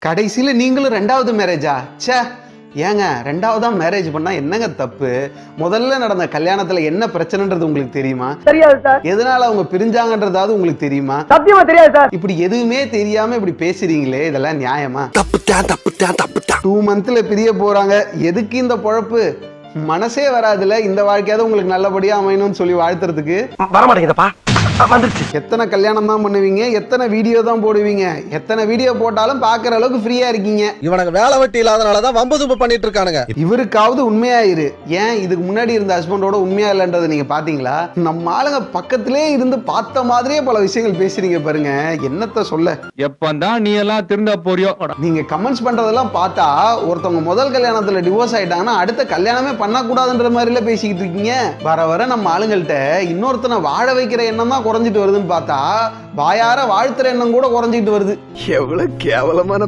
கடைசியில நீங்களும் ரெண்டாவது மேரேஜா? ச்சே, ஏங்க ரெண்டாவதா மேரேஜ் பண்ணா என்னங்க தப்பு? முதல்ல நடந்த கல்யாணத்துல என்ன பிரச்சனைன்றது உங்களுக்கு தெரியுமா? தெரியாது சார். எதனால அவங்க பிரிஞ்சாங்கன்றதாவது உங்களுக்கு தெரியுமா? சத்தியமா தெரியாது சார். இப்படி எதுவுமே தெரியாம இப்படி பேசுறீங்களே, இதெல்லாம் நியாயமா? தப்புத்தான் 2 monthsல பிரிய போறாங்க, எதுக்கு இந்த பொழப்பு? மனசே வராதுல இந்த வாழ்க்கையாவது உங்களுக்கு நல்லபடியா அமையணும்னு சொல்லி வாழ்த்துறதுக்கு. வரமாட்டேங்குதப்பா, வந்துருச்சு. எத்தனை கல்யாணம் தான் பண்ணுவீங்க, எத்தனை வீடியோ தான் போடுவீங்க, எத்தனை வீடியோ போட்டாலும் பாக்குற அளவுக்கு ஃப்ரீயா இருக்கீங்க. இவனுக்கு வேலை வெட்டி இல்லாதனாலதான் வம்பு தும்பு பண்ணிட்டு இருக்கானுங்க. இவருக்காவது உண்மையாயிரு. ஏன் இதுக்கு முன்னாடி இருந்த ஹஸ்பண்டோட உண்மையா இல்லைன்றதை நீங்க பாத்தீங்களா? நம்ம ஆளுங்க பக்கத்திலே இருந்து பார்த்த மாதிரியே பல விஷயங்கள் பேசுறீங்க பாருங்க, என்னத்த சொல்ல. எப்பந்தான் நீ எல்லாம் திருந்த போறியோ? நீங்க கமெண்ட்ஸ் பண்றதெல்லாம் பார்த்தா ஒருத்தவங்க முதல் கல்யாணத்துல டிவோர்ஸ் ஆயிட்டாங்கன்னா அடுத்த கல்யாணமே பண்ணக்கூடாதுன்ற மாதிரில பேசிக்கிட்டு இருக்கீங்க. வர வர நம்ம ஆளுங்கள்ட்ட இன்னொருத்தனை வாழ வைக்கிற எண்ணம் தான் குறைஞ்சிட்டு வருதுன்னு பார்த்தா வாயார வாழ்த்துற எண்ணம் கூட குறைஞ்சிட்டு வருது. எவ்வளவு கேவலமான